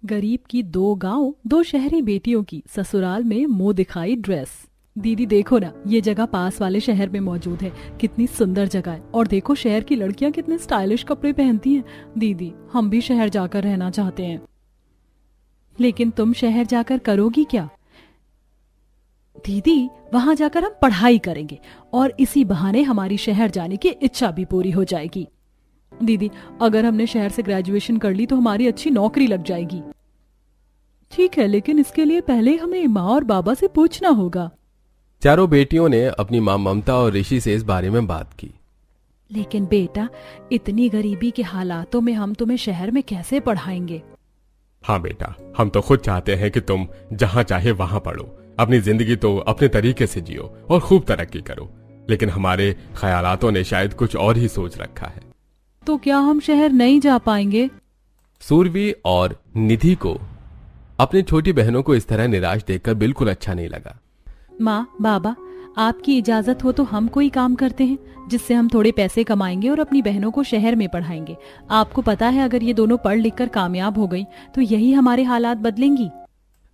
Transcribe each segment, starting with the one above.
गरीब की 2 गांव 2 शहरी बेटियों की ससुराल में मुंह दिखाई ड्रेस। दीदी देखो ना, ये जगह पास वाले शहर में मौजूद है। कितनी सुंदर जगह है। और देखो शहर की लड़कियां कितने स्टाइलिश कपड़े पहनती हैं। दीदी हम भी शहर जाकर रहना चाहते हैं। लेकिन तुम शहर जाकर करोगी क्या? दीदी वहां जाकर हम पढ़ाई करेंगे और इसी बहाने हमारी शहर जाने की इच्छा भी पूरी हो जाएगी। दीदी अगर हमने शहर से ग्रेजुएशन कर ली तो हमारी अच्छी नौकरी लग जाएगी। ठीक है, लेकिन इसके लिए पहले हमें माँ और बाबा से पूछना होगा। चारों बेटियों ने अपनी माँ ममता और ऋषि से इस बारे में बात की। लेकिन बेटा, इतनी गरीबी के हालातों में हम तुम्हें शहर में कैसे पढ़ाएंगे? हाँ बेटा, हम तो खुद चाहते हैं कि तुम जहाँ चाहे वहां पढ़ो, अपनी जिंदगी तो अपने तरीके से जियो और खूब तरक्की करो। लेकिन हमारे ख्यालातों ने शायद कुछ और ही सोच रखा है। तो क्या हम शहर नहीं जा पाएंगे? सूरवी और निधि को अपनी छोटी बहनों को इस तरह निराश देखकर बिल्कुल अच्छा नहीं लगा। माँ बाबा, आपकी इजाजत हो तो हम कोई काम करते हैं जिससे हम थोड़े पैसे कमाएंगे और अपनी बहनों को शहर में पढ़ाएंगे। आपको पता है अगर ये दोनों पढ़ लिख कर कामयाब हो गई तो यही हमारे हालात बदलेंगी।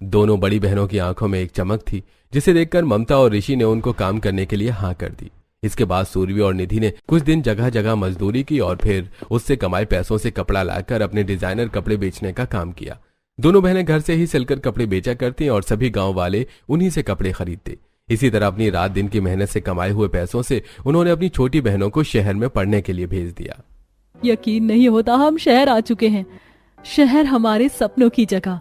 दोनों बड़ी बहनों की आंखों में एक चमक थी जिसे देखकर ममता और ऋषि ने उनको काम करने के लिए हाँ कर दी। इसके बाद सूरवी और निधि ने कुछ दिन जगह जगह मजदूरी की और फिर उससे कमाए पैसों से कपड़ा लाकर अपने डिजाइनर कपड़े बेचने का काम किया। दोनों बहनें घर से ही सिलकर कपड़े बेचा करती और सभी गांव वाले उन्हीं से कपड़े खरीदते। इसी तरह अपनी रात दिन की मेहनत से कमाए हुए पैसों से उन्होंने अपनी छोटी बहनों को शहर में पढ़ने के लिए भेज दिया। यकीन नहीं होता हम शहर आ चुके हैं। शहर हमारे सपनों की जगह।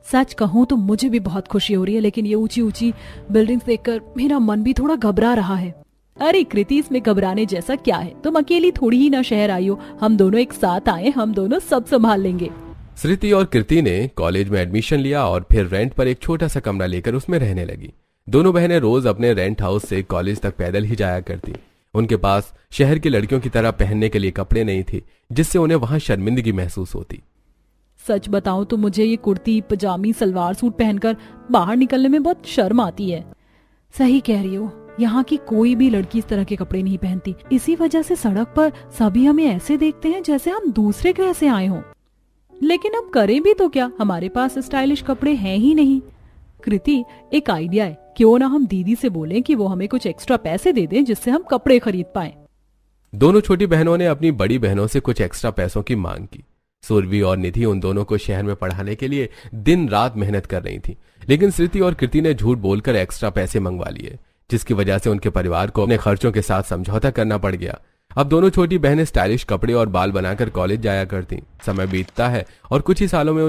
सच कहूं तो मुझे भी बहुत खुशी हो रही है, लेकिन ये ऊंची ऊंची बिल्डिंग्स देखकर मेरा मन भी थोड़ा घबरा रहा है। अरे कृति, इसमें घबराने जैसा क्या है? तुम अकेली थोड़ी ही ना शहर आई हो। हम दोनों एक साथ आए, हम दोनों सब संभाल लेंगे। श्रुति और कृति ने कॉलेज में एडमिशन लिया और फिर रेंट पर एक छोटा सा कमरा लेकर उसमें रहने लगी। दोनों बहनें रोज अपने रेंट हाउस से कॉलेज तक पैदल ही जाया करती। उनके पास शहर की लड़कियों की तरह पहनने के लिए कपड़े नहीं थे जिससे उन्हें वहां शर्मिंदगी महसूस होती। सच बताऊं तो मुझे ये कुर्ती पजामी सलवार सूट पहनकर बाहर निकलने में बहुत शर्म आती है। सही कह रही हो, यहाँ की कोई भी लड़की इस तरह के कपड़े नहीं पहनती। इसी वजह से सड़क पर सभी हमें ऐसे देखते हैं जैसे हम दूसरे ग्रह से आए हों। लेकिन अब करें भी तो क्या, हमारे पास स्टाइलिश कपड़े हैं ही नहीं। कृति, एक आइडिया है, क्यों ना हम दीदी से बोलें कि वो हमें कुछ एक्स्ट्रा पैसे दे दें जिससे हम कपड़े खरीद पाएं। दोनों छोटी बहनों ने अपनी बड़ी बहनों से कुछ एक्स्ट्रा पैसों की मांग की। सूरवी और निधि उन दोनों को शहर में पढ़ाने के लिए दिन रात मेहनत कर रही थी, लेकिन श्रुति और कृति ने झूठ बोलकर एक्स्ट्रा पैसे मंगवा लिए, जिसकी वजह से उनके परिवार को अपने खर्चों के साथ समझौता करना पड़ गया। अब दोनों छोटी बहनें स्टाइलिश कपड़े और बाल बनाकर कॉलेज जाया करती। समय बीतता है और कुछ ही सालों में